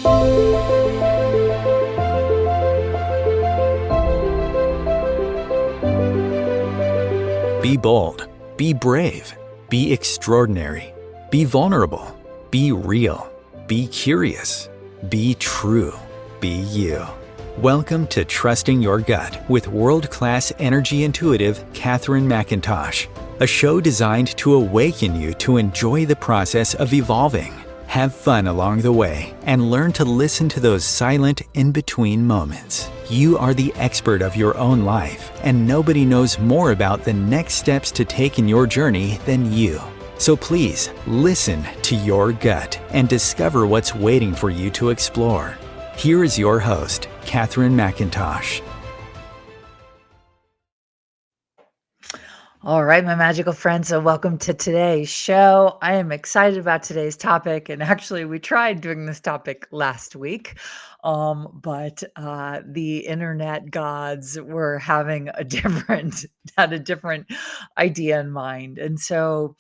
Be bold, be brave, be extraordinary, be vulnerable, be real, be curious, be true, be you. Welcome to Trusting Your Gut with world-class energy intuitive Catherine McIntosh, a show designed to awaken you to enjoy the process of evolving, have fun along the way, and learn to listen to those silent in-between moments. You are the expert of your own life, and nobody knows more about the next steps to take in your journey than you. So please, listen to your gut and discover what's waiting for you to explore. Here is your host, Catherine McIntosh. All right, my magical friends, so welcome to today's show. I am excited about today's topic, and actually we tried doing this topic last week, but the internet gods were having had a different idea in mind. And so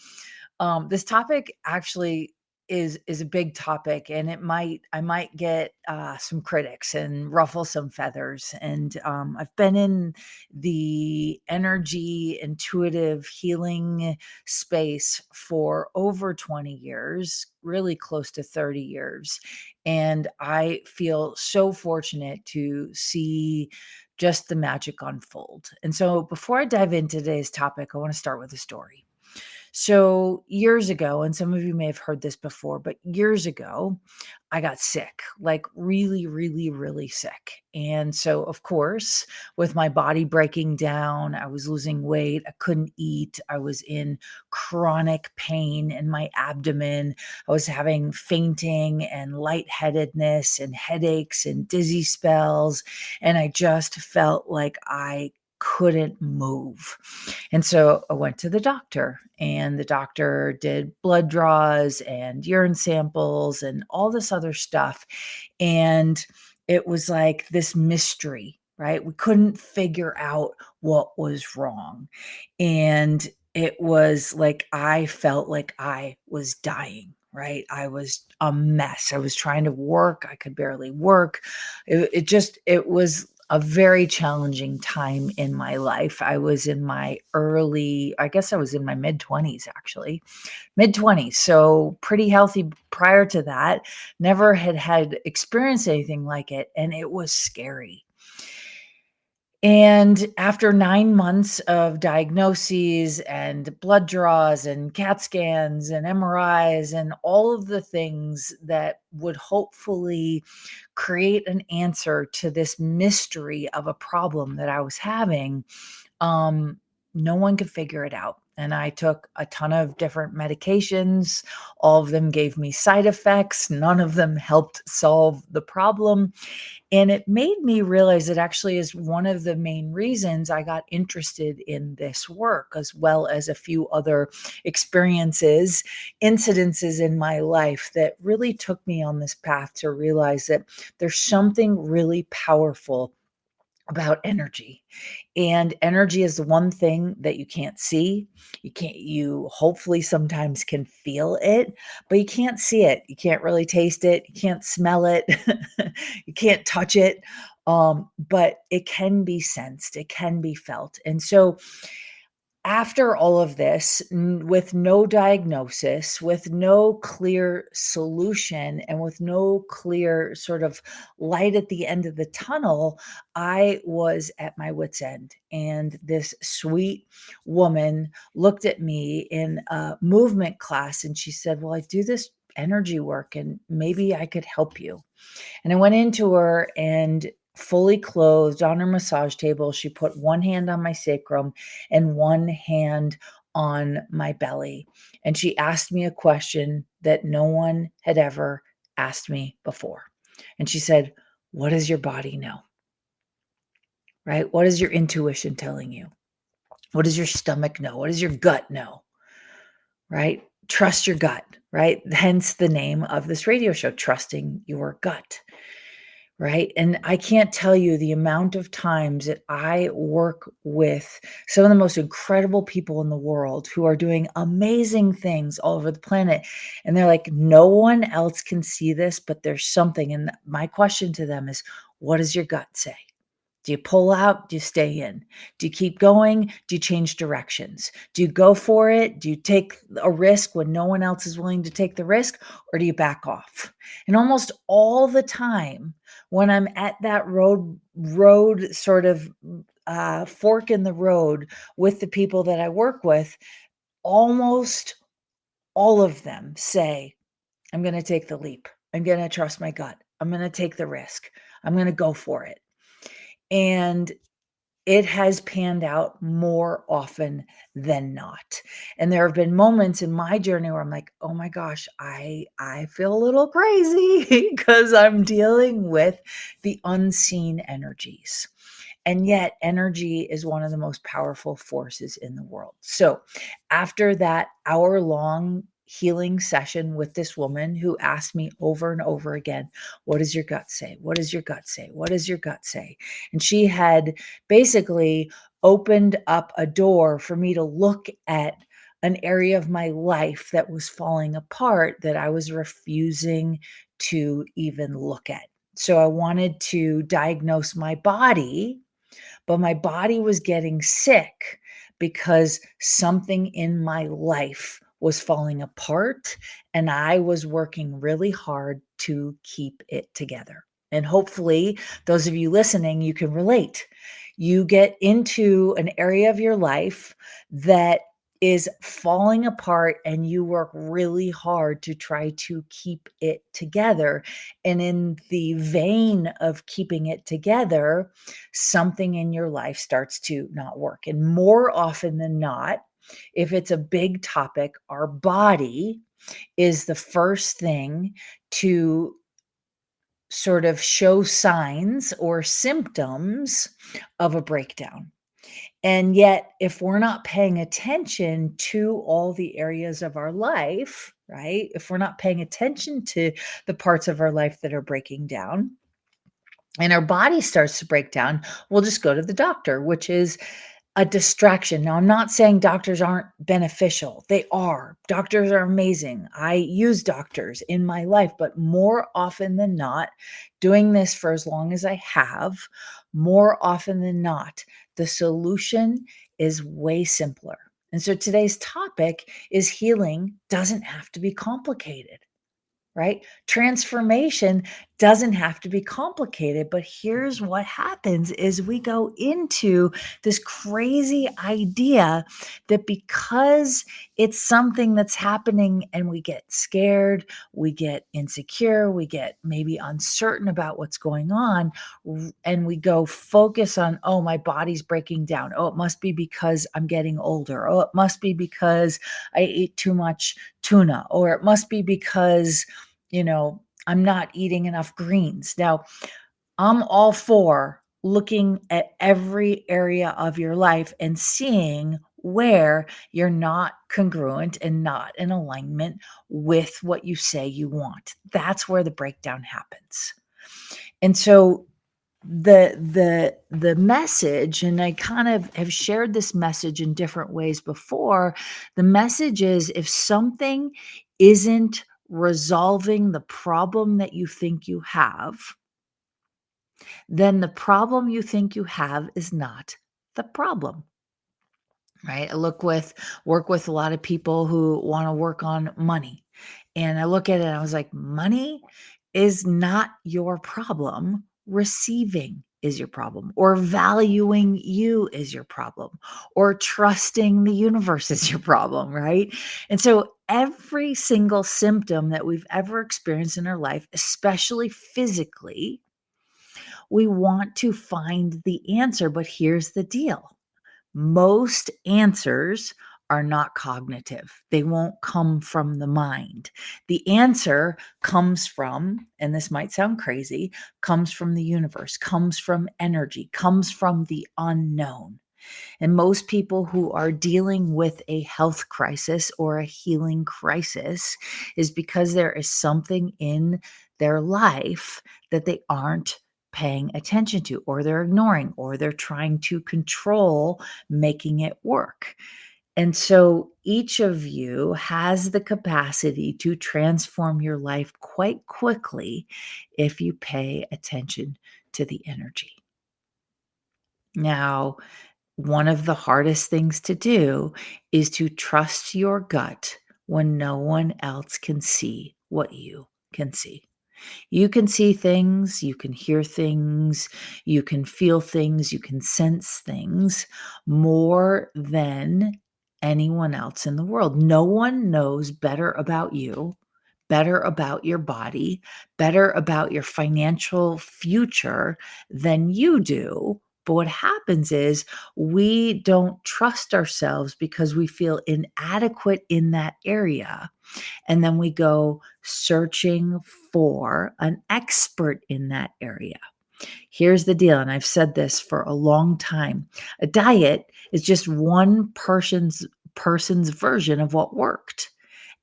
this topic actually is a big topic, and I might get some critics and ruffle some feathers. And I've been in the energy intuitive healing space for over 20 years, really close to 30 years. And I feel so fortunate to see just the magic unfold. And so before I dive into today's topic, I want to start with a story. So years ago, and some of you may have heard this before, but years ago, I got sick, like really, really, really sick. And so, of course, with my body breaking down, I was losing weight. I couldn't eat. I was in chronic pain in my abdomen. I was having fainting and lightheadedness and headaches and dizzy spells. And I just felt like I couldn't move. And so I went to the doctor, and the doctor did blood draws and urine samples and all this other stuff. And it was like this mystery, right? We couldn't figure out what was wrong. And it was like I felt like I was dying. Right. I was a mess. I was trying to work. I could barely work. It was a very challenging time in my life. I was in my I guess I was in my mid-20s actually, mid-20s. So pretty healthy prior to that. Never had experienced anything like it. And it was scary. And after 9 months of diagnoses and blood draws and CAT scans and MRIs and all of the things that would hopefully create an answer to this mystery of a problem that I was having, um, no one could figure it out. And I took a ton of different medications. All of them gave me side effects. None of them helped solve the problem. And it made me realize it actually is one of the main reasons I got interested in this work, as well as a few other experiences, incidences in my life that really took me on this path to realize that there's something really powerful about energy. And energy is the one thing that you can't see. You hopefully sometimes can feel it, but you can't see it. You can't really taste it. You can't smell it. You can't touch it. But it can be sensed. It can be felt. And so after all of this, with no diagnosis, with no clear solution, and with no clear sort of light at the end of the tunnel, I was at my wit's end. And this sweet woman looked at me in a movement class and she said, "Well, I do this energy work and maybe I could help you." And I went into her, and fully clothed on her massage table, she put one hand on my sacrum and one hand on my belly. And she asked me a question that no one had ever asked me before. And she said, "What does your body know?" Right? What is your intuition telling you? What does your stomach know? What does your gut know? Right? Trust your gut, right? Hence the name of this radio show, Trusting Your Gut. right? And I can't tell you the amount of times that I work with some of the most incredible people in the world who are doing amazing things all over the planet. And they're like, no one else can see this, but there's something. And my question to them is, what does your gut say? Do you pull out? Do you stay in? Do you keep going? Do you change directions? Do you go for it? Do you take a risk when no one else is willing to take the risk? Or do you back off? And almost all the time when I'm at that road sort of fork in the road with the people that I work with, almost all of them say, I'm going to take the leap. I'm going to trust my gut. I'm going to take the risk. I'm going to go for it. And it has panned out more often than not. And there have been moments in my journey where I'm like, "Oh my gosh, I feel a little crazy because I'm dealing with the unseen energies." And yet energy is one of the most powerful forces in the world. So, after that hour-long healing session with this woman who asked me over and over again, "What does your gut say? What does your gut say? What does your gut say?" And she had basically opened up a door for me to look at an area of my life that was falling apart that I was refusing to even look at. So I wanted to diagnose my body, but my body was getting sick because something in my life was falling apart and I was working really hard to keep it together. And hopefully, those of you listening, you can relate. You get into an area of your life that is falling apart and you work really hard to try to keep it together. And in the vein of keeping it together, something in your life starts to not work. And more often than not, if it's a big topic, our body is the first thing to sort of show signs or symptoms of a breakdown. And yet, if we're not paying attention to all the areas of our life, right? If we're not paying attention to the parts of our life that are breaking down, and our body starts to break down, we'll just go to the doctor, which is a distraction. Now, I'm not saying doctors aren't beneficial. They are. Doctors are amazing. I use doctors in my life, but more often than not, doing this for as long as I have, more often than not, the solution is way simpler. And so today's topic is healing doesn't have to be complicated, right? Transformation doesn't have to be complicated, but here's what happens is we go into this crazy idea that because it's something that's happening and we get scared, we get insecure, we get maybe uncertain about what's going on, and we go focus on, oh, my body's breaking down. Oh, it must be because I'm getting older. Oh, it must be because I ate too much tuna, or it must be because I'm not eating enough greens. Now, I'm all for looking at every area of your life and seeing where you're not congruent and not in alignment with what you say you want. That's where the breakdown happens. And so the message, and I kind of have shared this message in different ways before. The message is, if something isn't resolving the problem that you think you have, then the problem you think you have is not the problem. Right? I work with a lot of people who want to work on money. And I look at it and I was like, money is not your problem. Receiving is your problem, or valuing you is your problem, or trusting the universe is your problem, right? And so every single symptom that we've ever experienced in our life, especially physically, we want to find the answer. But here's the deal: most answers are not cognitive. They won't come from the mind. The answer comes from, and this might sound crazy, comes from the universe, comes from energy, comes from the unknown. And most people who are dealing with a health crisis or a healing crisis is because there is something in their life that they aren't paying attention to, or they're ignoring, or they're trying to control making it work. And so each of you has the capacity to transform your life quite quickly if you pay attention to the energy. Now, one of the hardest things to do is to trust your gut when no one else can see what you can see. You can see things, you can hear things, you can feel things, you can sense things more than anyone else in the world. No one knows better about you, better about your body, better about your financial future than you do. But what happens is we don't trust ourselves because we feel inadequate in that area, and then we go searching for an expert in that area. Here's the deal, and I've said this for a long time. A diet is just one person's version of what worked.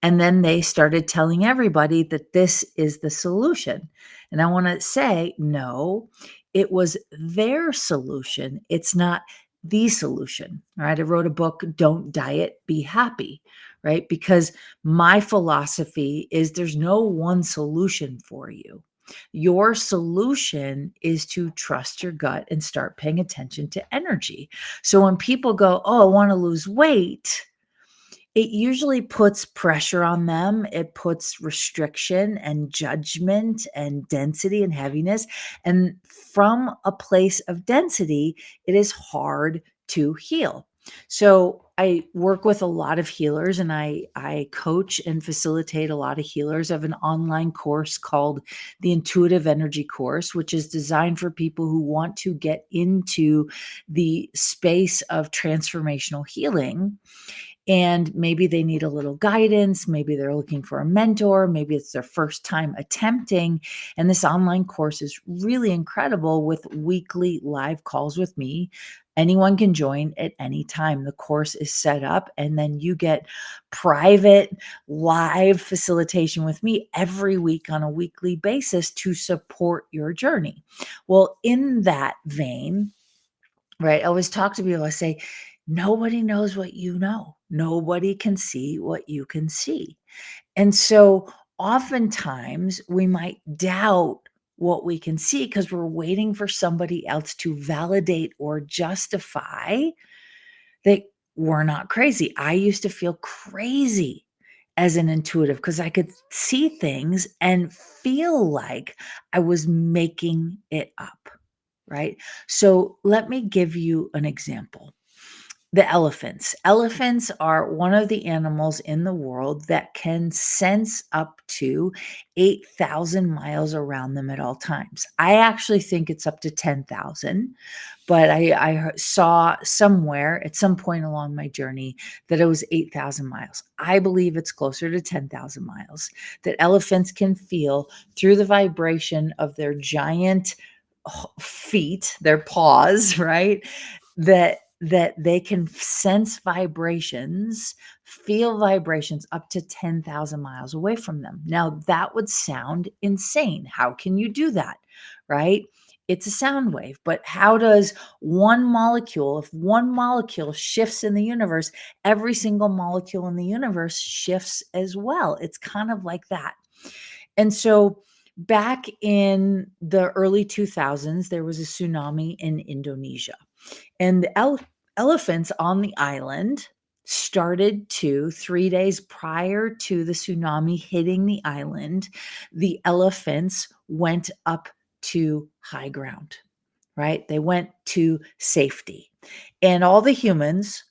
And then they started telling everybody that this is the solution. And I want to say, no, it was their solution. It's not the solution. Right. I wrote a book, Don't Diet, Be Happy. Right. Because my philosophy is there's no one solution for you. Your solution is to trust your gut and start paying attention to energy. So when people go, oh, I want to lose weight, it usually puts pressure on them. It puts restriction and judgment and density and heaviness. And from a place of density, it is hard to heal. So I work with a lot of healers, and I coach and facilitate a lot of healers. I have an online course called the Intuitive Energy Course, which is designed for people who want to get into the space of transformational healing, and maybe they need a little guidance. Maybe they're looking for a mentor. Maybe it's their first time attempting. And this online course is really incredible with weekly live calls with me. Anyone can join at any time. The course is set up, and then you get private live facilitation with me every week on a weekly basis to support your journey. Well, in that vein, right, I always talk to people, I say, nobody knows what you know. Nobody can see what you can see. And so oftentimes we might doubt what we can see because we're waiting for somebody else to validate or justify that we're not crazy. I used to feel crazy as an intuitive because I could see things and feel like I was making it up, right? So let me give you an example. The elephants. Elephants are one of the animals in the world that can sense up to 8,000 miles around them at all times. I actually think it's up to 10,000, but I saw somewhere at some point along my journey that it was 8,000 miles. I believe it's closer to 10,000 miles that elephants can feel through the vibration of their giant feet, their paws, right? That they can sense vibrations, feel vibrations up to 10,000 miles away from them. Now, that would sound insane. How can you do that? Right? It's a sound wave, but how does one molecule, if one molecule shifts in the universe, every single molecule in the universe shifts as well? It's kind of like that. And so back in the early 2000s, there was a tsunami in Indonesia. And the elephants on the island started to, 3 days prior to the tsunami hitting the island, the elephants went up to high ground, right? They went to safety. And all the humans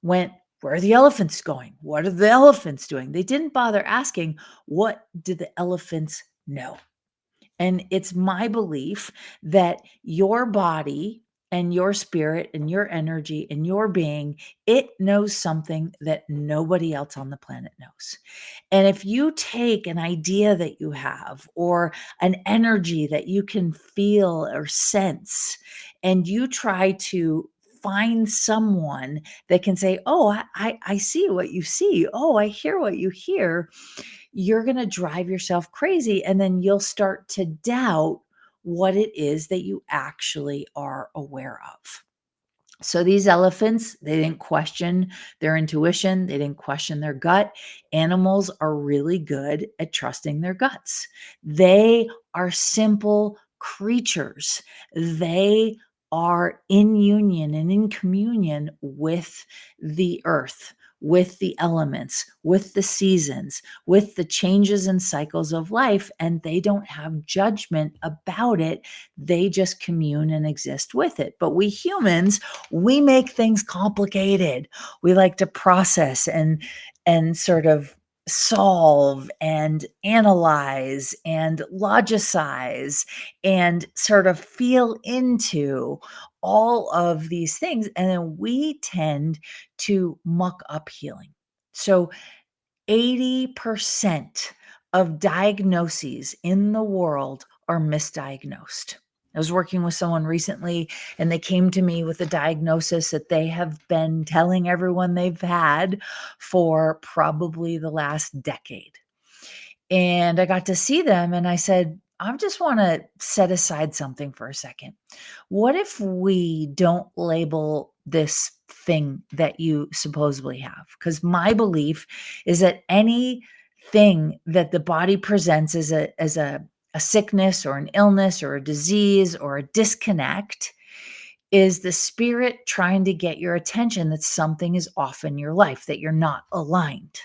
went, where are the elephants going? What are the elephants doing? They didn't bother asking, what did the elephants know? And it's my belief that your body and your spirit and your energy and your being, it knows something that nobody else on the planet knows. And if you take an idea that you have or an energy that you can feel or sense, and you try to find someone that can say, oh, I see what you see. Oh, I hear what you hear, you're going to drive yourself crazy. And then you'll start to doubt what it is that you actually are aware of. So these elephants, they didn't question their intuition, they didn't question their gut. Animals are really good at trusting their guts. They are simple creatures. They are in union and in communion with the earth, with the elements, with the seasons, with the changes and cycles of life, and they don't have judgment about it. They just commune and exist with it. But we humans, we make things complicated. We like to process and sort of solve and analyze and logicize and sort of feel into all of these things, and then we tend to muck up healing. So 80% of diagnoses in the world are misdiagnosed. I was working with someone recently and they came to me with a diagnosis that they have been telling everyone they've had for probably the last decade. And I got to see them and I said, I just want to set aside something for a second. What if we don't label this thing that you supposedly have? Because my belief is that anything that the body presents as a sickness or an illness or a disease or a disconnect is the spirit trying to get your attention that something is off in your life, that you're not aligned.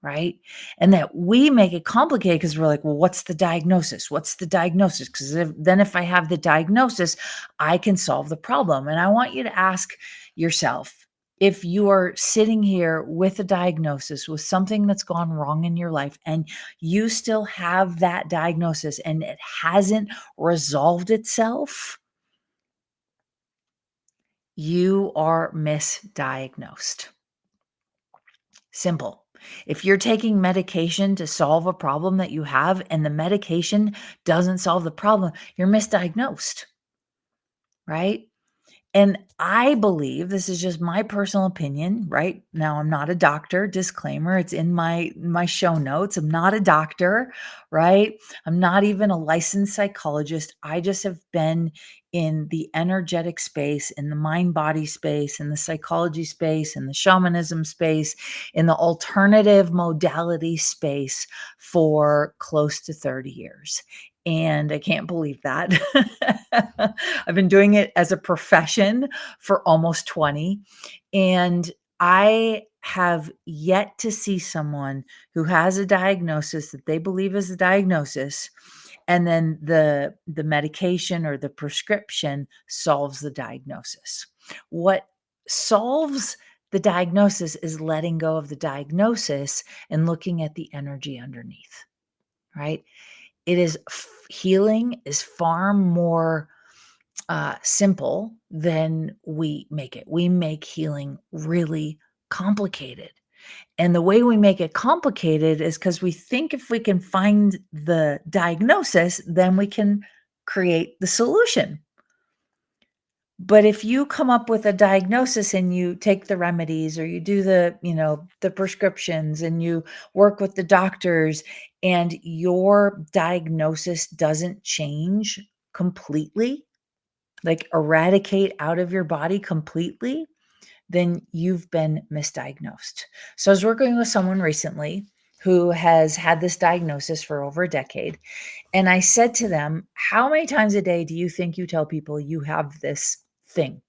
Right? And that we make it complicated because we're like, well, what's the diagnosis? What's the diagnosis? Because then if I have the diagnosis, I can solve the problem. And I want you to ask yourself, if you are sitting here with a diagnosis, with something that's gone wrong in your life, and you still have that diagnosis and it hasn't resolved itself, you are misdiagnosed. Simple. If you're taking medication to solve a problem that you have and the medication doesn't solve the problem, you're misdiagnosed, right? And I believe this is just my personal opinion, right? Now I'm not a doctor, disclaimer, it's in my show notes. I'm not a doctor, right? I'm not even a licensed psychologist. I just have been in the energetic space, in the mind body space, in the psychology space, in the shamanism space, in the alternative modality space for close to 30 years. And I can't believe that. I've been doing it as a profession for almost 20. And I have yet to see someone who has a diagnosis that they believe is a diagnosis, and then the medication or the prescription solves the diagnosis. What solves the diagnosis is letting go of the diagnosis and looking at the energy underneath, right? It is healing is far more simple than we make it. We make healing really complicated. And the way we make it complicated is because we think if we can find the diagnosis, then we can create the solution. But if you come up with a diagnosis and you take the remedies or you do the prescriptions and you work with the doctors and your diagnosis doesn't change completely, like eradicate out of your body completely, then you've been misdiagnosed. So I was working with someone recently who has had this diagnosis for over a decade. And I said to them, how many times a day do you think you tell people you have this thing?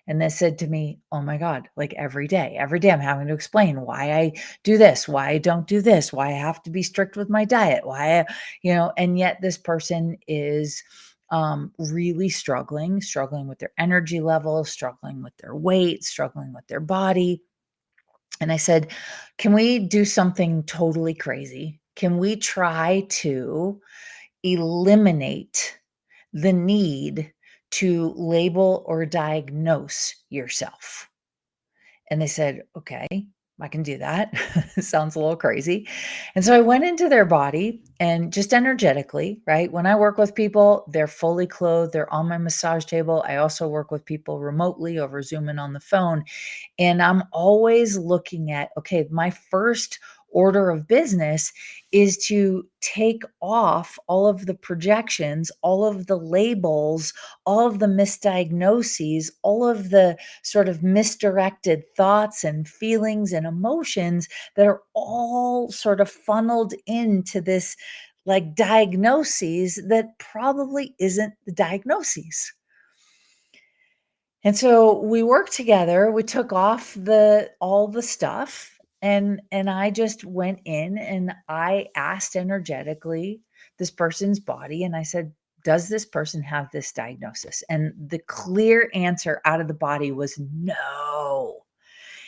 And they said to me, oh my God, like every day. Every day I'm having to explain why I do this, why I don't do this, why I have to be strict with my diet, and yet this person is really struggling with their energy levels, struggling with their weight, struggling with their body. And I said, can we do something totally crazy? Can we try to eliminate the need to label or diagnose yourself? And they said, okay, I can do that. Sounds a little crazy. And so I went into their body and just energetically, right? When I work with people, they're fully clothed, they're on my massage table. I also work with people remotely over Zoom and on the phone. And I'm always looking at, okay, my first order of business is to take off all of the projections, all of the labels, all of the misdiagnoses, all of the sort of misdirected thoughts and feelings and emotions that are all sort of funneled into this like diagnoses that probably isn't the diagnoses. And so we worked together, we took off the all the stuff, and I just went in and I asked energetically this person's body, and I said, "Does this person have this diagnosis?" And the clear answer out of the body was no.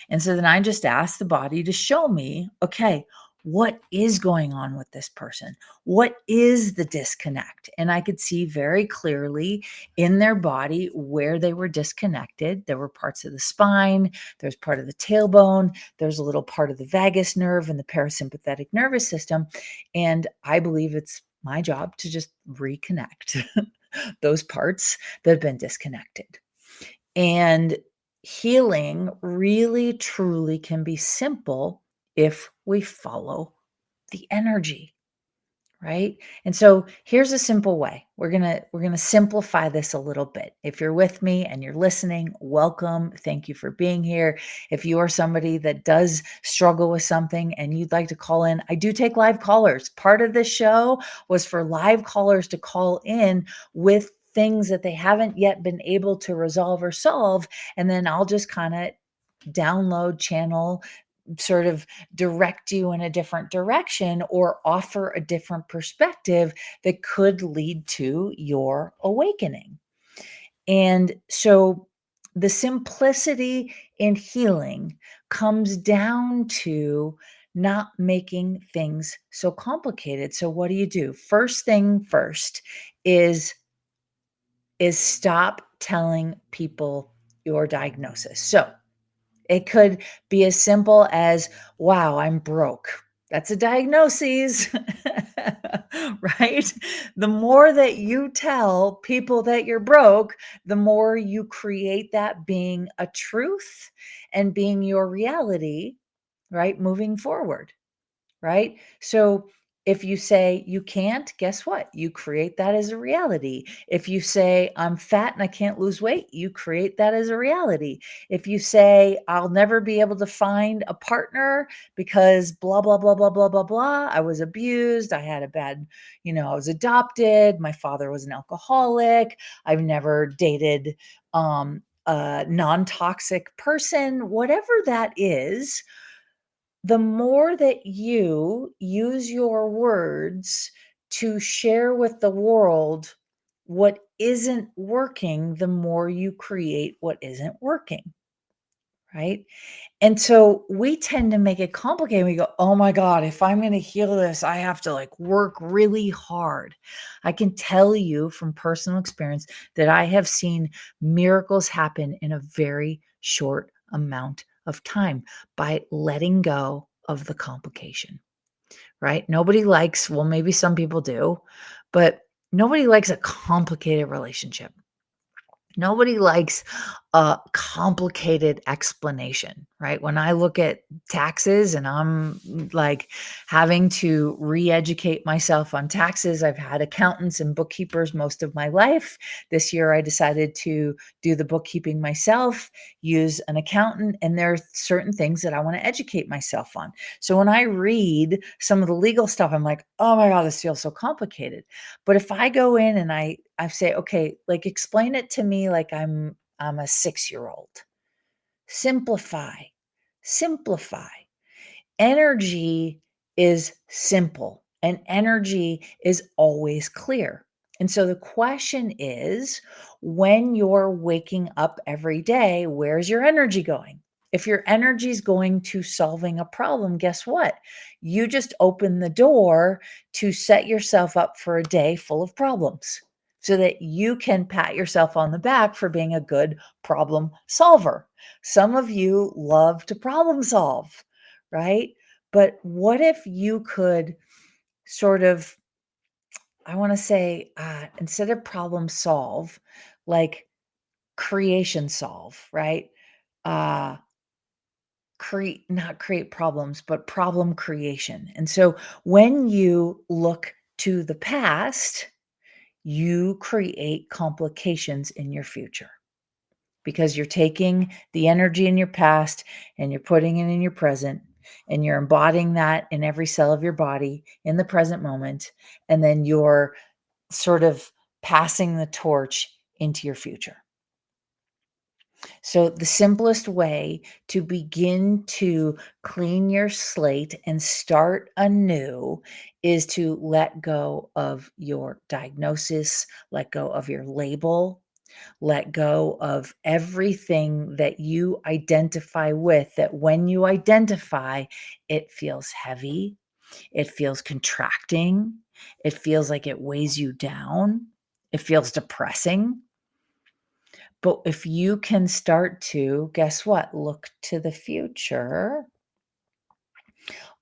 And so then I just asked the body to show me, okay, what is going on with this person? What is the disconnect? And I could see very clearly in their body where they were disconnected. There were parts of the spine, there's part of the tailbone, there's a little part of the vagus nerve and the parasympathetic nervous system. And I believe it's my job to just reconnect those parts that have been disconnected. And healing really truly can be simple if we follow the energy, right? And so here's a simple way. We're going to simplify this a little bit. If you're with me and you're listening, welcome. Thank you for being here. If you are somebody that does struggle with something and you'd like to call in, I do take live callers. Part of this show was for live callers to call in with things that they haven't yet been able to resolve or solve, and then I'll just kind of download, channel, sort of direct you in a different direction or offer a different perspective that could lead to your awakening. And so the simplicity in healing comes down to not making things so complicated. So what do you do? First thing first is stop telling people your diagnosis. So it could be as simple as, wow, I'm broke. That's a diagnosis, right? The more that you tell people that you're broke, the more you create that being a truth and being your reality, right? Moving forward. Right? So if you say you can't, guess what? You create that as a reality. If you say I'm fat and I can't lose weight, you create that as a reality. If you say I'll never be able to find a partner because blah, blah, blah, blah, blah, blah, blah, I was abused, I had a bad, I was adopted, my father was an alcoholic, I've never dated a non-toxic person, whatever that is, the more that you use your words to share with the world what isn't working, the more you create what isn't working, right? And so we tend to make it complicated. We go, oh my God, if I'm going to heal this, I have to like work really hard. I can tell you from personal experience that I have seen miracles happen in a very short amount of time by letting go of the complication, right? Nobody likes, well, maybe some people do, but nobody likes a complicated relationship. Nobody likes a complicated explanation, right? When I look at taxes and I'm like having to re-educate myself on taxes, I've had accountants and bookkeepers most of my life. This year I decided to do the bookkeeping myself, use an accountant, and there are certain things that I want to educate myself on. So when I read some of the legal stuff, I'm like, oh my God, this feels so complicated. But if I go in and I say, okay, like explain it to me like I'm a 6-year-old. Simplify. Simplify. Energy is simple and energy is always clear. And so the question is, when you're waking up every day, where's your energy going? If your energy is going to solving a problem, guess what? You just open the door to set yourself up for a day full of problems so that you can pat yourself on the back for being a good problem solver. Some of you love to problem solve, right? But what if you could sort of, I want to say, instead of problem solve, like creation solve, right? Uh, not create problems, but problem creation. And so when you look to the past, you create complications in your future because you're taking the energy in your past and you're putting it in your present and you're embodying that in every cell of your body in the present moment. And then you're sort of passing the torch into your future. So, the simplest way to begin to clean your slate and start anew is to let go of your diagnosis, let go of your label, let go of everything that you identify with. That when you identify, it feels heavy, it feels contracting, it feels like it weighs you down, it feels depressing. But if you can start to, guess what? Look to the future,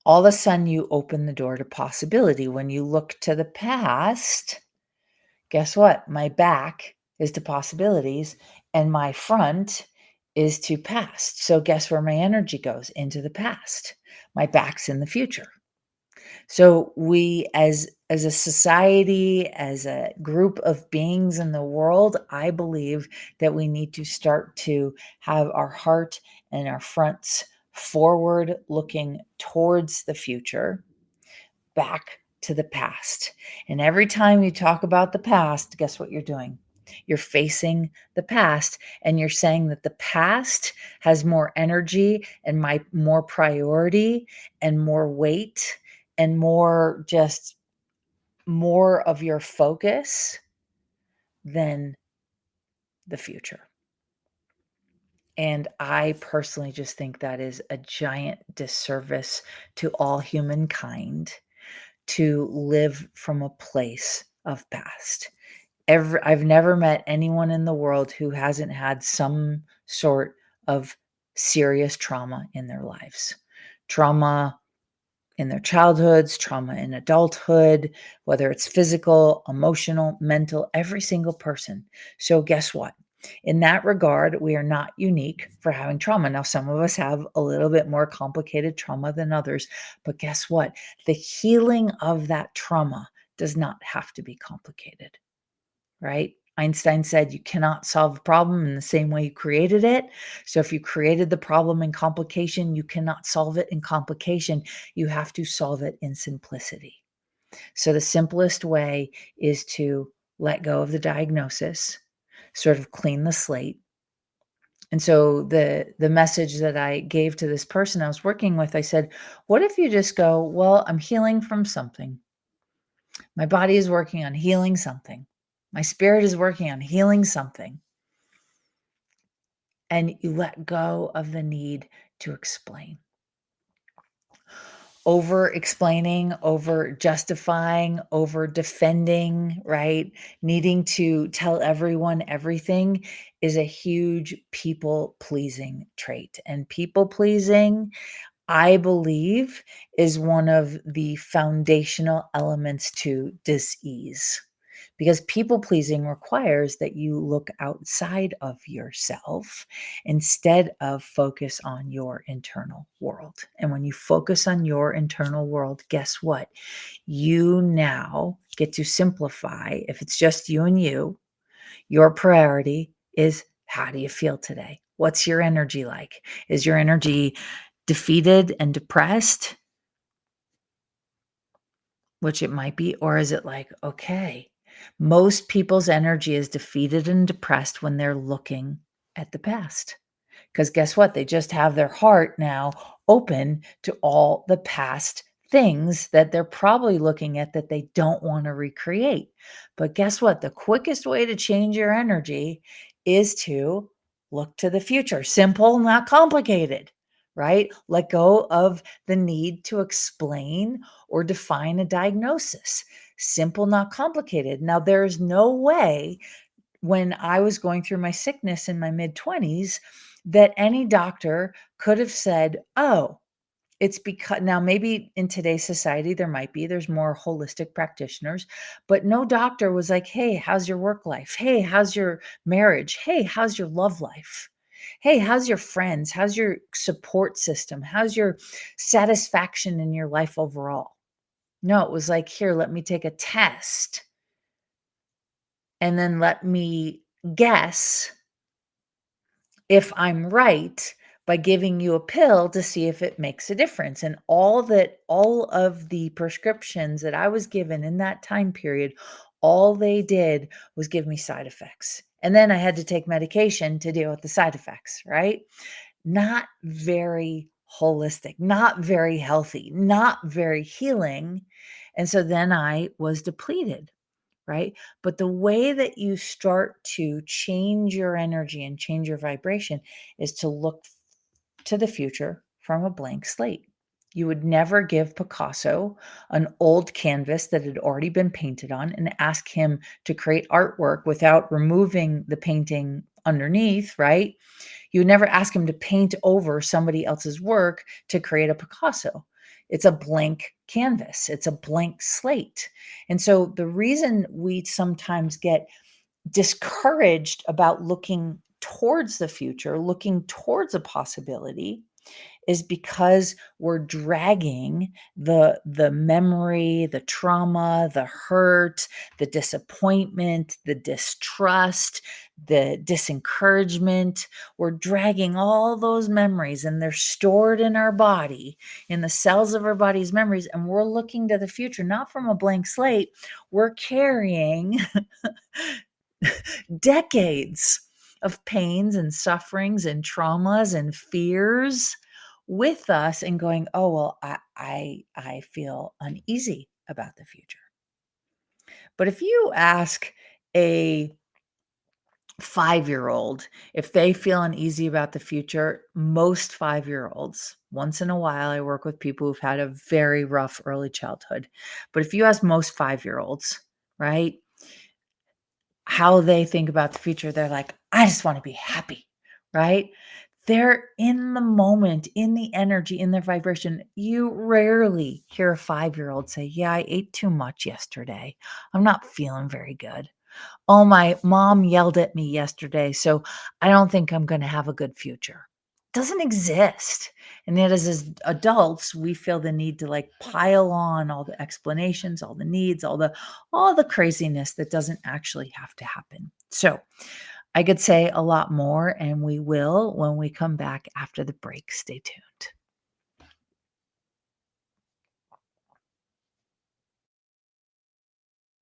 all of a sudden you open the door to possibility. When you look to the past, guess what? My back is to possibilities and my front is to past. So guess where my energy goes? Into the past. My back's in the future. So we as a society, as a group of beings in the world, I believe that we need to start to have our heart and our fronts forward looking towards the future, back to the past. And every time you talk about the past, guess what you're doing? You're facing the past and you're saying that the past has more energy and more priority and more weight and more of your focus than the future. And I personally just think that is a giant disservice to all humankind to live from a place of past. I've never met anyone in the world who hasn't had some sort of serious trauma in their lives. Trauma in their childhoods, trauma in adulthood, whether it's physical, emotional, mental, every single person. So, guess what? In that regard, we are not unique for having trauma. Now, some of us have a little bit more complicated trauma than others, but guess what? The healing of that trauma does not have to be complicated, right? Einstein said you cannot solve a problem in the same way you created it. So if you created the problem in complication, you cannot solve it in complication. You have to solve it in simplicity. So the simplest way is to let go of the diagnosis, sort of clean the slate. And so the message that I gave to this person I was working with, I said, what if you just go, well, I'm healing from something. My body is working on healing something. My spirit is working on healing something. And you let go of the need to explain. Over explaining, over justifying, over defending, right? Needing to tell everyone everything is a huge people pleasing trait. And people pleasing, I believe, is one of the foundational elements to dis-ease. Because people pleasing requires that you look outside of yourself instead of focus on your internal world. And when you focus on your internal world, guess what? You now get to simplify. If it's just you and you, your priority is, how do you feel today? What's your energy like? Is your energy defeated and depressed? Which it might be, or is it like, okay, most people's energy is defeated and depressed when they're looking at the past. Because guess what? They just have their heart now open to all the past things that they're probably looking at that they don't want to recreate. But guess what? The quickest way to change your energy is to look to the future. Simple, not complicated, right? Let go of the need to explain or define a diagnosis. Simple, not complicated. Now, there's no way when I was going through my sickness in my mid 20s that any doctor could have said, oh, it's because now maybe in today's society there's more holistic practitioners, but no doctor was like, hey, how's your work life? Hey, how's your marriage? Hey, how's your love life? Hey, how's your friends? How's your support system? How's your satisfaction in your life overall? No, it was like, here, let me take a test and then let me guess if I'm right by giving you a pill to see if it makes a difference. And all of the prescriptions that I was given in that time period, all they did was give me side effects. And then I had to take medication to deal with the side effects, right? Not very holistic, not very healthy, not very healing. And so then I was depleted, right? But the way that you start to change your energy and change your vibration is to look to the future from a blank slate. You would never give Picasso an old canvas that had already been painted on and ask him to create artwork without removing the painting underneath, right? You would never ask him to paint over somebody else's work to create a Picasso. It's a blank canvas, it's a blank slate. And so the reason we sometimes get discouraged about looking towards the future, looking towards a possibility, is because we're dragging the memory, the trauma, the hurt, the disappointment, the distrust, the disencouragement. We're dragging all those memories and they're stored in our body, in the cells of our body's memories, and we're looking to the future not from a blank slate. We're carrying decades of pains and sufferings and traumas and fears with us and going, oh, well, I feel uneasy about the future. But if you ask a 5-year-old if they feel uneasy about the future, most 5-year-olds, once in a while, I work with people who've had a very rough early childhood. But if you ask most 5-year-olds, right, how they think about the future, they're like, I just want to be happy, right? They're in the moment, in the energy, in their vibration. You rarely hear a 5-year-old say, yeah, I ate too much yesterday. I'm not feeling very good. Oh, my mom yelled at me yesterday, so I don't think I'm going to have a good future. Doesn't exist. And yet, as adults, we feel the need to like pile on all the explanations, all the needs, all the craziness that doesn't actually have to happen. So I could say a lot more, and we will when we come back after the break. Stay tuned.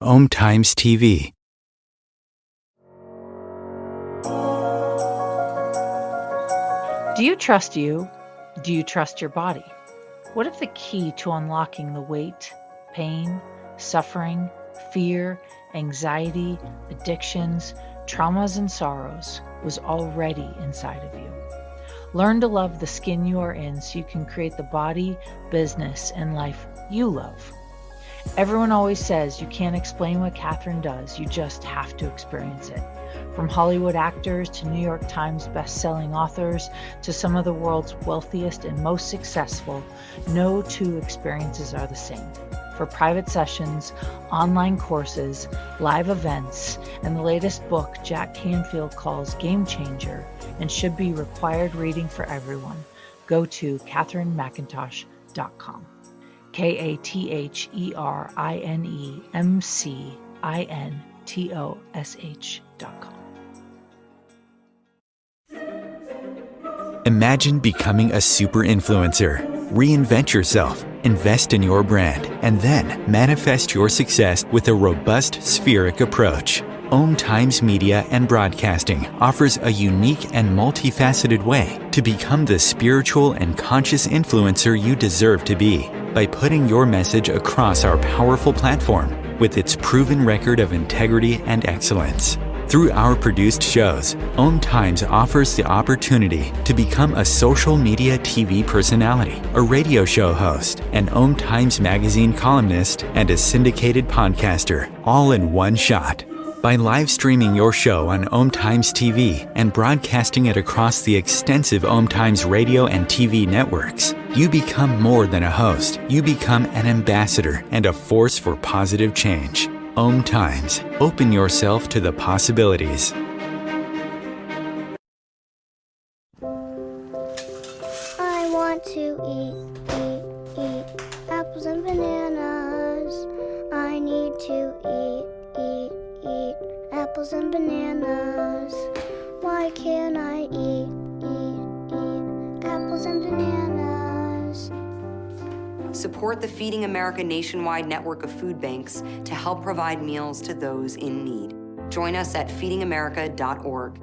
Om Times TV. Do you trust you? Do you trust your body? What if the key to unlocking the weight, pain, suffering, fear, anxiety, addictions, traumas, and sorrows was already inside of you? Learn to love the skin you are in so you can create the body, business, and life you love. Everyone always says you can't explain what Catherine does, you just have to experience it. From Hollywood actors to New York Times best-selling authors to some of the world's wealthiest and most successful, no two experiences are the same. For private sessions, online courses, live events, and the latest book Jack Canfield calls Game Changer and should be required reading for everyone, go to katherinemcintosh.com. KatherineMcintosh.com. Imagine becoming a super influencer. Reinvent yourself, invest in your brand, and then manifest your success with a robust spheric approach. Om Times Media and Broadcasting offers a unique and multifaceted way to become the spiritual and conscious influencer you deserve to be by putting your message across our powerful platform with its proven record of integrity and excellence. Through our produced shows, Om Times offers the opportunity to become a social media TV personality, a radio show host, an Om Times magazine columnist, and a syndicated podcaster, all in one shot. By live streaming your show on Om Times TV and broadcasting it across the extensive Om Times radio and TV networks, you become more than a host. You become an ambassador and a force for positive change. Om Times. Open yourself to the possibilities. apples and bananas. Why can't I eat apples and bananas? Support the Feeding America nationwide network of food banks to help provide meals to those in need. Join us at feedingamerica.org.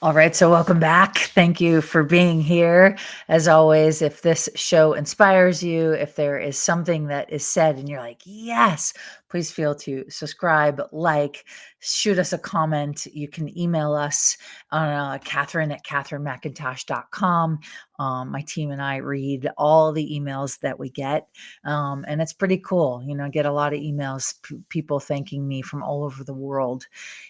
All right, so welcome back. Thank you for being here. As always, if this show inspires you, if there is something that is said and you're like, yes, please feel to subscribe, like, shoot us a comment. You can email us on Catherine@catherinemcintosh.com. My team and I read all the emails that we get, and it's pretty cool. I get a lot of emails, people thanking me from all over the world.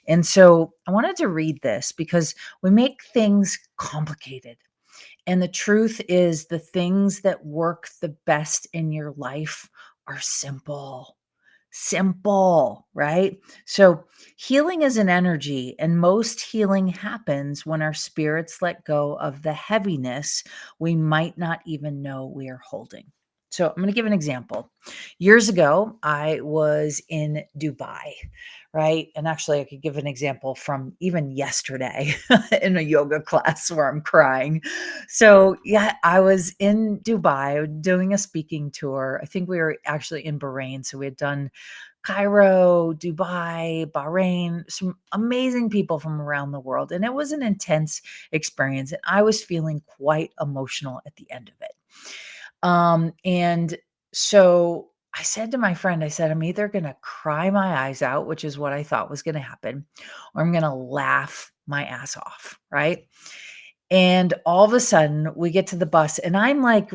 And so I wanted to read this because we make things complicated. And the truth is, the things that work the best in your life are simple. Simple, right? So, healing is an energy, and most healing happens when our spirits let go of the heaviness we might not even know we are holding. So, I'm going to give an example. Years ago, I was in Dubai, right? And actually, I could give an example from even yesterday in a yoga class where I'm crying. So, yeah, I was in Dubai doing a speaking tour. I think we were actually in Bahrain. So, we had done Cairo, Dubai, Bahrain, some amazing people from around the world. And it was an intense experience. And I was feeling quite emotional at the end of it. And so I said to my friend, I said, I'm either going to cry my eyes out, which is what I thought was going to happen, or I'm going to laugh my ass off. Right. And all of a sudden we get to the bus and I'm like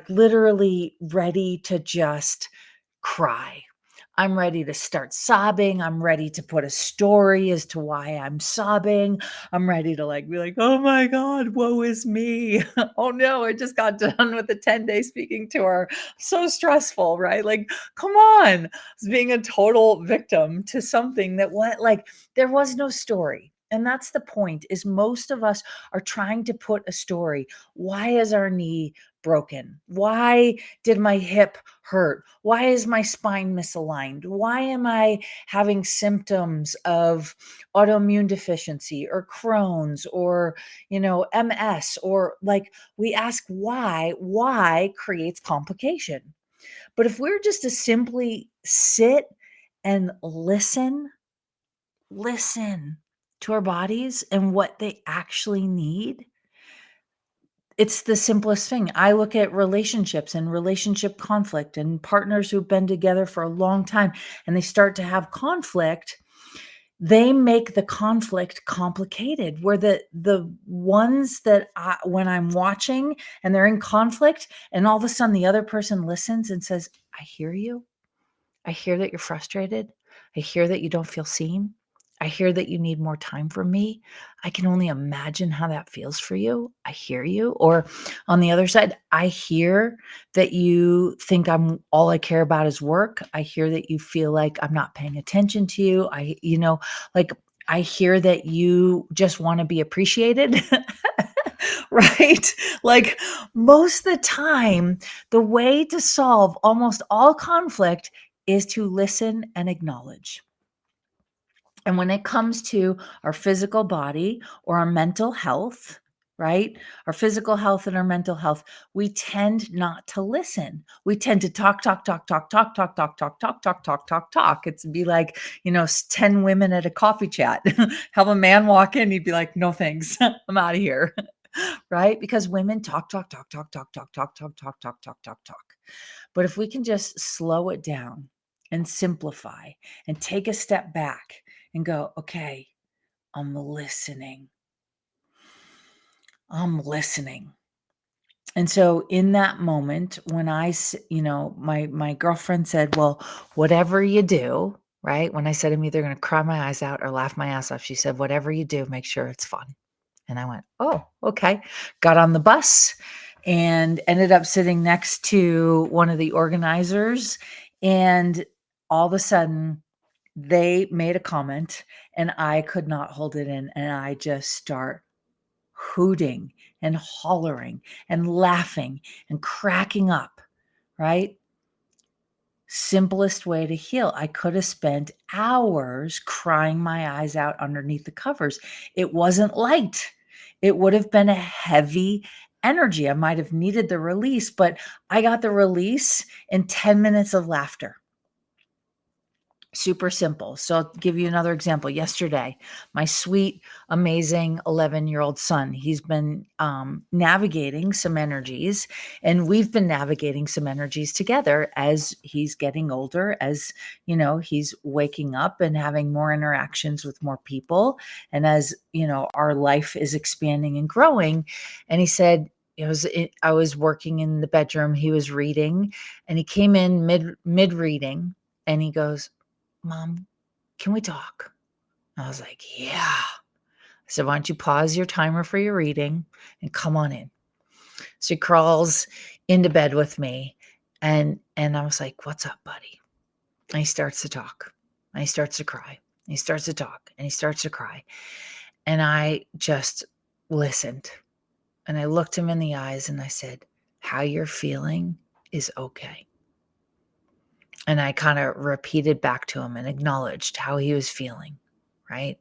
literally ready to just cry. I'm ready to start sobbing. I'm ready to put a story as to why I'm sobbing. I'm ready to be like, oh my God, woe is me. Oh no, I just got done with a 10-day speaking tour. So stressful, right? Like, come on. I was being a total victim to something that there was no story. And that's the point, is most of us are trying to put a story. Why is our knee broken? Why did my hip hurt? Why is my spine misaligned? Why am I having symptoms of autoimmune deficiency or Crohn's or, MS? Or we ask why creates complication. But if we're just to simply sit and listen to our bodies and what they actually need, it's the simplest thing. I look at relationships and relationship conflict and partners who've been together for a long time and they start to have conflict. They make the conflict complicated, where the ones that when I'm watching and they're in conflict and all of a sudden the other person listens and says, I hear you. I hear that you're frustrated. I hear that you don't feel seen. I hear that you need more time from me. I can only imagine how that feels for you. I hear you. Or on the other side, I hear that you think all I care about is work. I hear that you feel like I'm not paying attention to you. Like I hear that you just want to be appreciated. Right? Like most of the time, the way to solve almost all conflict is to listen and acknowledge. And when it comes to our physical body or our mental health, right? Our physical health and our mental health, we tend not to listen. We tend to talk, talk, talk, talk, talk, talk, talk, talk, talk, talk, talk, talk, talk. It's be like, 10 women at a coffee chat. Have a man walk in, you'd be like, no thanks. I'm out of here. Right? Because women talk, talk, talk, talk, talk, talk, talk, talk, talk, talk, talk, talk, talk. But if we can just slow it down and simplify and take a step back and go, okay, I'm listening. I'm listening. And so in that moment, when my girlfriend said, well, whatever you do, right? When I said I'm either going to cry my eyes out or laugh my ass off, she said, whatever you do, make sure it's fun. And I went, oh, okay. Got on the bus and ended up sitting next to one of the organizers. And all of a sudden, they made a comment and I could not hold it in. And I just start hooting and hollering and laughing and cracking up, right? simplest way to heal. I could have spent hours crying my eyes out underneath the covers. It wasn't light. It would have been a heavy energy. I might have needed the release, but I got the release in 10 minutes of laughter. Super simple. So I'll give you another example. Yesterday, my sweet, amazing 11-year-old son, he's been navigating some energies, and we've been navigating some energies together as he's getting older, as he's waking up and having more interactions with more people, and as our life is expanding and growing. And he said, I was working in the bedroom, he was reading, and he came in mid reading, and he goes, "Mom, can we talk?" I was like, "Yeah." I said, "Why don't you pause your timer for your reading and come on in?" So he crawls into bed with me, and I was like, "What's up, buddy?" And he starts to talk. And he starts to cry. And he starts to talk. And he starts to cry. And I just listened. And I looked him in the eyes and I said, "How you're feeling is okay." And I kind of repeated back to him and acknowledged how he was feeling, right?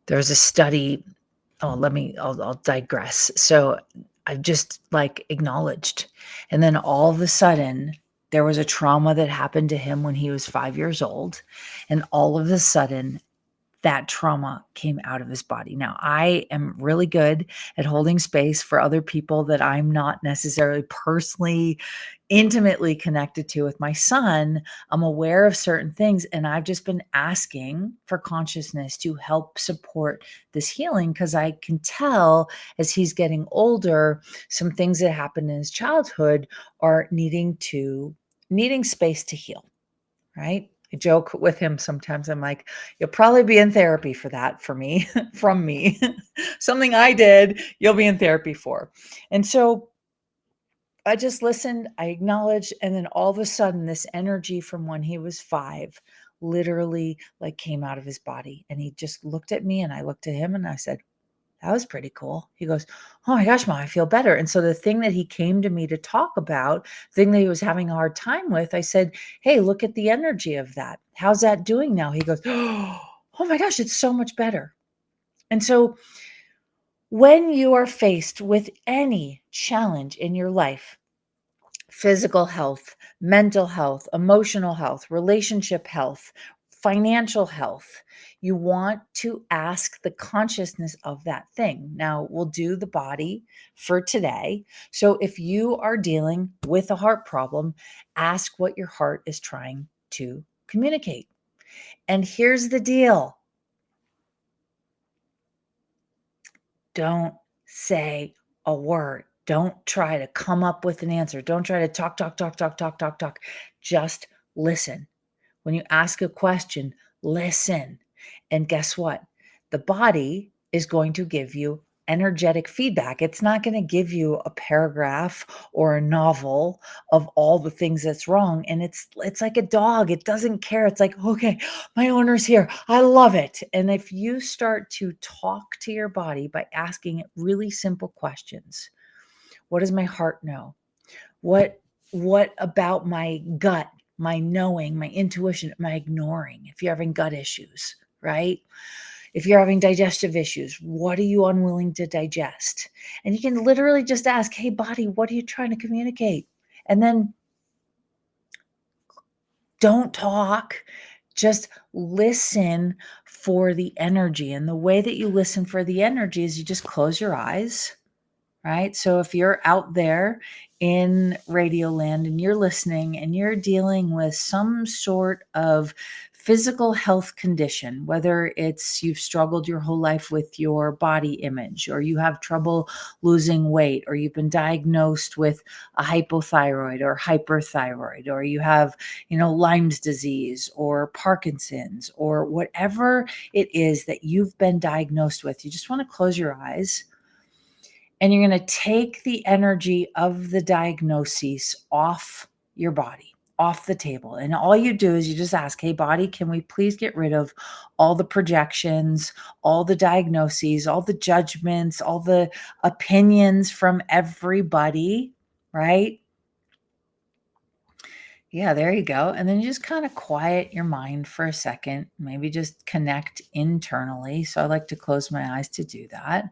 There's a study. I'll digress. So I just acknowledged. And then all of a sudden, there was a trauma that happened to him when he was 5 years old. And all of a sudden, that trauma came out of his body. Now, I am really good at holding space for other people that I'm not necessarily personally intimately connected to. With my son, I'm aware of certain things, and I've just been asking for consciousness to help support this healing, because I can tell as he's getting older, some things that happened in his childhood are needing space to heal, right? I joke with him sometimes. I'm like, "You'll probably be in therapy for that, for me, from me. Something I did, you'll be in therapy for." And so I just listened, I acknowledged, and then all of a sudden, this energy from when he was 5 literally came out of his body. And he just looked at me and I looked at him and I said, "That was pretty cool." He goes, "Oh my gosh, Mom, I feel better." And so the thing that he came to me to talk about, the thing that he was having a hard time with, I said, "Hey, look at the energy of that. How's that doing now?" He goes, "Oh my gosh, it's so much better." And so when you are faced with any challenge in your life, physical health, mental health, emotional health, relationship health, financial health, you want to ask the consciousness of that thing. Now, we'll do the body for today. So if you are dealing with a heart problem, ask what your heart is trying to communicate. And here's the deal: don't say a word. Don't try to come up with an answer. Don't try to talk, talk, talk, talk, talk, talk, talk. Just listen. When you ask a question, listen. And guess what? The body is going to give you energetic feedback. It's not going to give you a paragraph or a novel of all the things that's wrong. And it's like a dog. It doesn't care. It's like, "Okay, my owner's here. I love it." And if you start to talk to your body by asking it really simple questions, what does my heart know? What about my gut, my knowing, my intuition am I ignoring? If you're having gut issues, right? If you're having digestive issues, what are you unwilling to digest? And you can literally just ask, "Hey, body, what are you trying to communicate?" And then don't talk, just listen for the energy. And the way that you listen for the energy is you just close your eyes, right? So if you're out there in radio land and you're listening and you're dealing with some sort of physical health condition, whether it's you've struggled your whole life with your body image, or you have trouble losing weight, or you've been diagnosed with a hypothyroid or hyperthyroid, or you have, Lyme's disease or Parkinson's, or whatever it is that you've been diagnosed with, you just want to close your eyes. And you're going to take the energy of the diagnoses off your body, off the table. And all you do is you just ask, "Hey, body, can we please get rid of all the projections, all the diagnoses, all the judgments, all the opinions from everybody," right? Yeah, there you go. And then you just kind of quiet your mind for a second, maybe just connect internally. So I like to close my eyes to do that.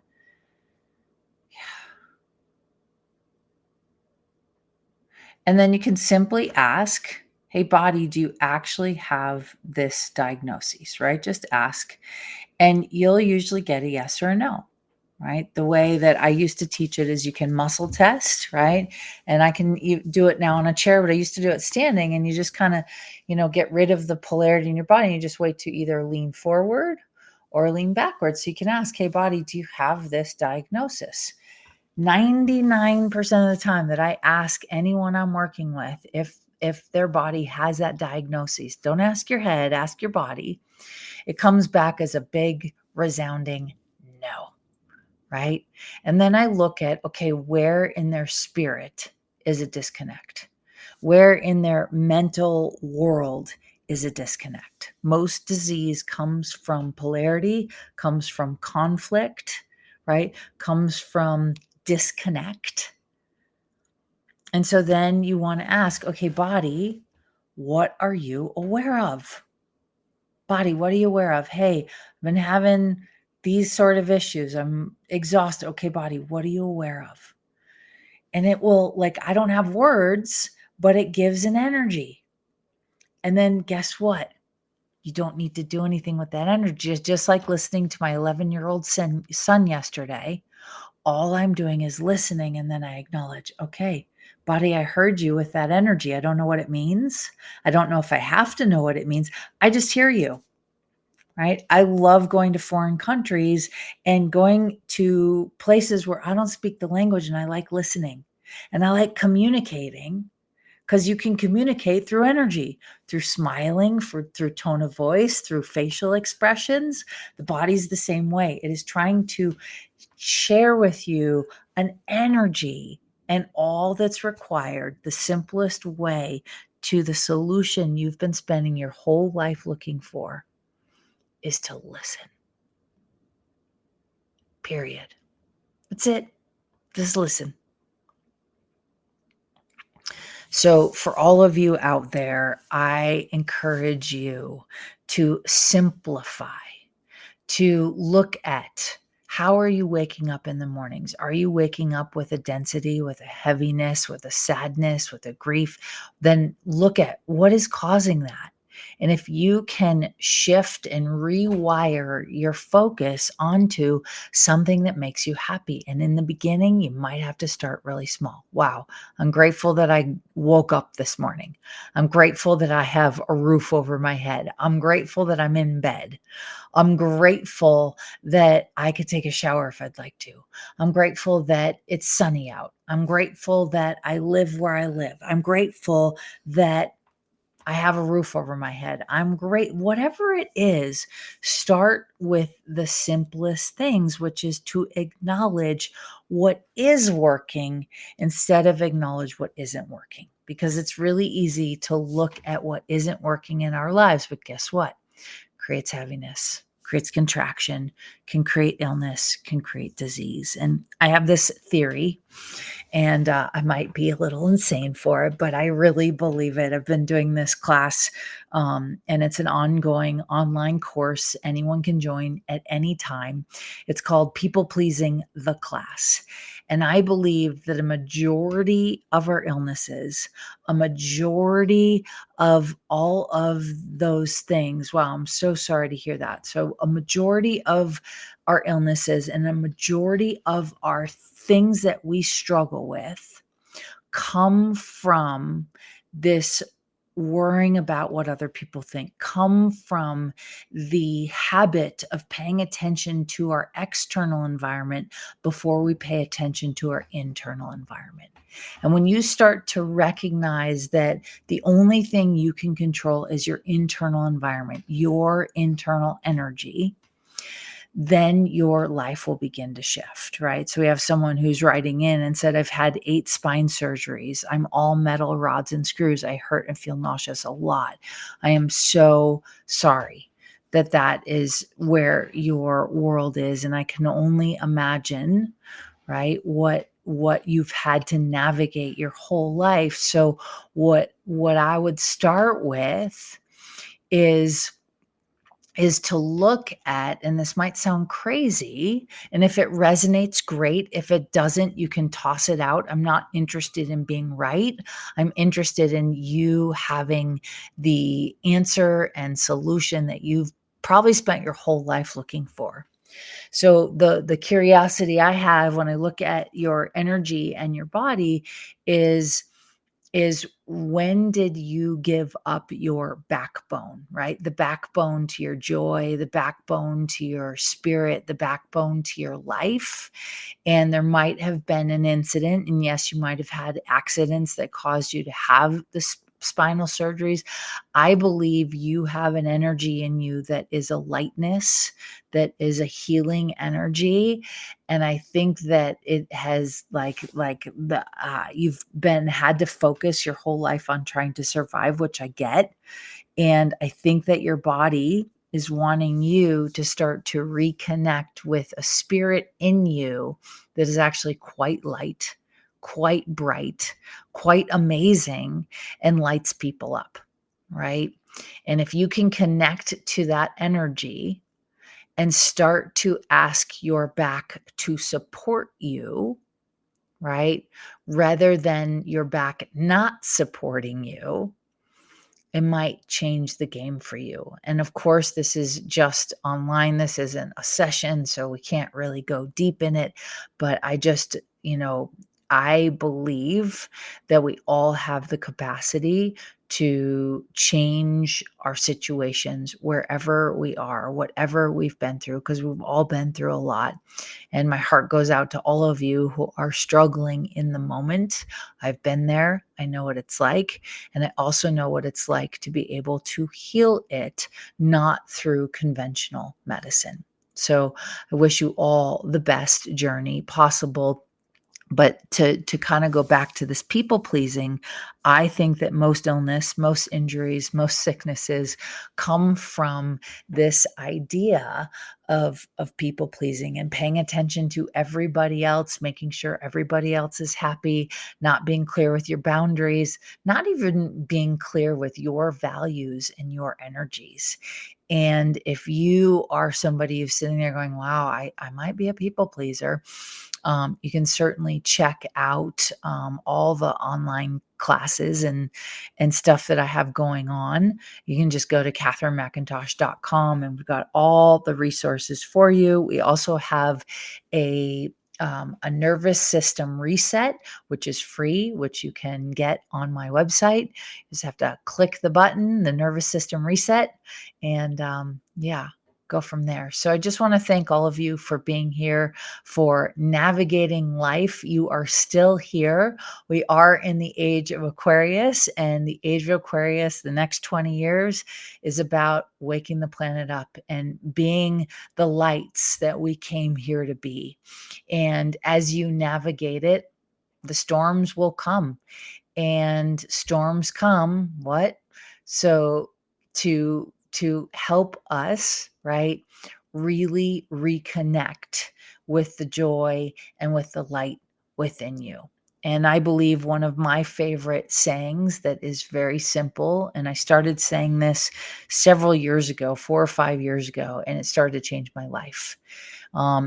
And then you can simply ask, hey, body, do you actually have this diagnosis, right? Just ask. And you'll usually get a yes or a no, right? The way that I used to teach it is you can muscle test, right? And I can do it now on a chair, but I used to do it standing. And you just kind of, get rid of the polarity in your body. And you just wait to either lean forward or lean backwards. So you can ask, hey, body, do you have this diagnosis? 99% of the time that I ask anyone I'm working with if their body has that diagnosis, don't ask your head, ask your body. It comes back as a big resounding no, right? And then I look at, okay, where in their spirit is a disconnect? Where in their mental world is a disconnect? Most disease comes from polarity, comes from conflict, right? Comes from disconnect. And so then you want to ask, okay, body, what are you aware of? Body, what are you aware of? Hey, I've been having these sort of issues. I'm exhausted. Okay, body, what are you aware of? And it will, like, I don't have words, but it gives an energy. And then guess what? You don't need to do anything with that energy. It's just like listening to my 11-year-old son yesterday. All I'm doing is listening. And then I acknowledge, okay, body, I heard you with that energy. I don't know what it means. I don't know if I have to know what it means. I just hear you. Right? I love going to foreign countries and going to places where I don't speak the language and I like listening and I like communicating because you can communicate through energy, through smiling, through tone of voice, through facial expressions. The body's the same way. It is trying to share with you an energy, and all that's required, the simplest way to the solution you've been spending your whole life looking for is to listen. Period. That's it. Just listen. So, for all of you out there, I encourage you to simplify, to look at how are you waking up in the mornings? Are you waking up with a density, with a heaviness, with a sadness, with a grief? Then look at what is causing that. And if you can shift and rewire your focus onto something that makes you happy. And in the beginning, you might have to start really small. Wow, I'm grateful that I woke up this morning. I'm grateful that I have a roof over my head. I'm grateful that I'm in bed. I'm grateful that I could take a shower if I'd like to. I'm grateful that it's sunny out. I'm grateful that I live where I live. I'm grateful that I have a roof over my head. I'm great. Whatever it is, start with the simplest things, which is to acknowledge what is working instead of acknowledge what isn't working. Because it's really easy to look at what isn't working in our lives. But guess what? Creates heaviness, creates contraction, can create illness, can create disease. And I have this theory, and I might be a little insane for it, but I really believe it. I've been doing this class, and it's an ongoing online course. Anyone can join at any time. It's called People Pleasing the Class. And I believe that a majority of our illnesses, a majority of all of those things, wow, I'm so sorry to hear that. So, a majority of our illnesses and a majority of our things that we struggle with come from this worrying about what other people think, come from the habit of paying attention to our external environment before we pay attention to our internal environment. And when you start to recognize that the only thing you can control is your internal environment, your internal energy, then your life will begin to shift, right? So we have someone who's writing in and said, I've had 8 spine surgeries. I'm all metal rods and screws. I hurt and feel nauseous a lot. I am so sorry that that is where your world is. And I can only imagine, right, what you've had to navigate your whole life. So what I would start with is to look at, and this might sound crazy, and if it resonates, great. If it doesn't, you can toss it out. I'm not interested in being right. I'm interested in you having the answer and solution that you've probably spent your whole life looking for. So the curiosity I have when I look at your energy and your body is when did you give up your backbone, right? The backbone to your joy, the backbone to your spirit, the backbone to your life. And there might have been an incident. And yes, you might have had accidents that caused you to have the spinal surgeries. I believe you have an energy in you that is a lightness, that is a healing energy. And I think that it has you've had to focus your whole life on trying to survive, which I get. And I think that your body is wanting you to start to reconnect with a spirit in you that is actually quite light, quite bright, quite amazing, and lights people up, right? And if you can connect to that energy and start to ask your back to support you, right? Rather than your back not supporting you, it might change the game for you. And of course, this is just online. This isn't a session, so we can't really go deep in it. But I just, I believe that we all have the capacity to change our situations wherever we are, whatever we've been through, because we've all been through a lot. And my heart goes out to all of you who are struggling in the moment. I've been there. I know what it's like. And I also know what it's like to be able to heal it, not through conventional medicine. So I wish you all the best journey possible. But to kind of go back to this people pleasing, I think that most illness, most injuries, most sicknesses come from this idea of people pleasing and paying attention to everybody else, making sure everybody else is happy, not being clear with your boundaries, not even being clear with your values and your energies. And if you are somebody who's sitting there going, wow, I might be a people pleaser, you can certainly check out all the online classes and stuff that I have going on. You can just go to catherinemcintosh.com and we've got all the resources for you. We also have a nervous system reset, which is free, which you can get on my website. You just have to click the button, the nervous system reset, and go from there. So I just want to thank all of you for being here, for navigating life. You are still here. We are in the age of Aquarius, and the age of Aquarius, the next 20 years, is about waking the planet up and being the lights that we came here to be. And as you navigate it, the storms will come, and storms come what? So to help us, right, really reconnect with the joy and with the light within you. And I believe one of my favorite sayings that is very simple, and I started saying this several years ago, 4 or 5 years ago, and it started to change my life.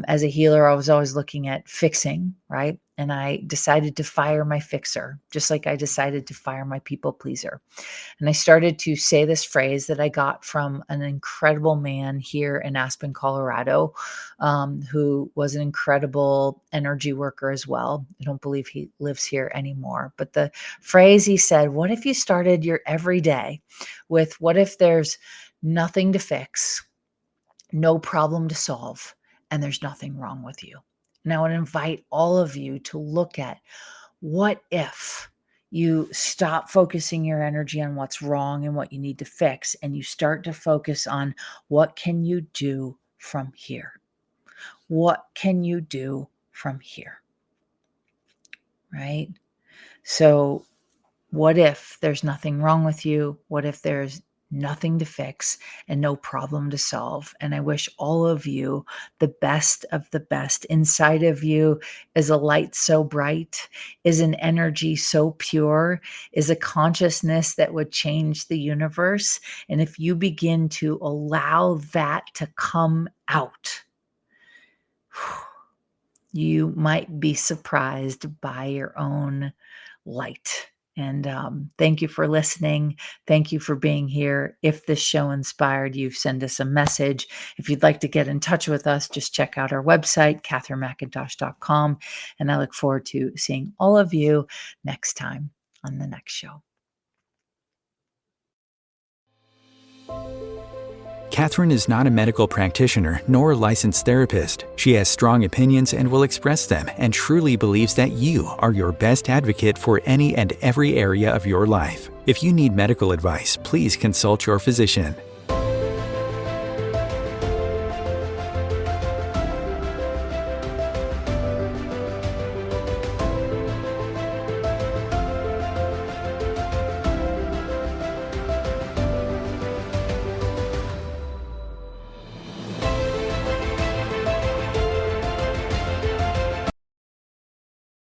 As a healer, I was always looking at fixing, right? And I decided to fire my fixer, just like I decided to fire my people pleaser. And I started to say this phrase that I got from an incredible man here in Aspen, Colorado, who was an incredible energy worker as well. I don't believe he lives here anymore. But the phrase he said, what if you started your everyday with, what if there's nothing to fix, no problem to solve, and there's nothing wrong with you? And I would invite all of you to look at, what if you stop focusing your energy on what's wrong and what you need to fix, and you start to focus on, what can you do from here? What can you do from here? Right? So what if there's nothing wrong with you? What if there's nothing to fix, and no problem to solve. And I wish all of you the best of the best. Inside of you is a light so bright, is an energy so pure, is a consciousness that would change the universe. And if you begin to allow that to come out, you might be surprised by your own light. And thank you for listening. Thank you for being here. If this show inspired you, send us a message. If you'd like to get in touch with us, just check out our website, catherinemcintosh.com. And I look forward to seeing all of you next time on the next show. Catherine is not a medical practitioner nor a licensed therapist. She has strong opinions and will express them, and truly believes that you are your best advocate for any and every area of your life. If you need medical advice, please consult your physician.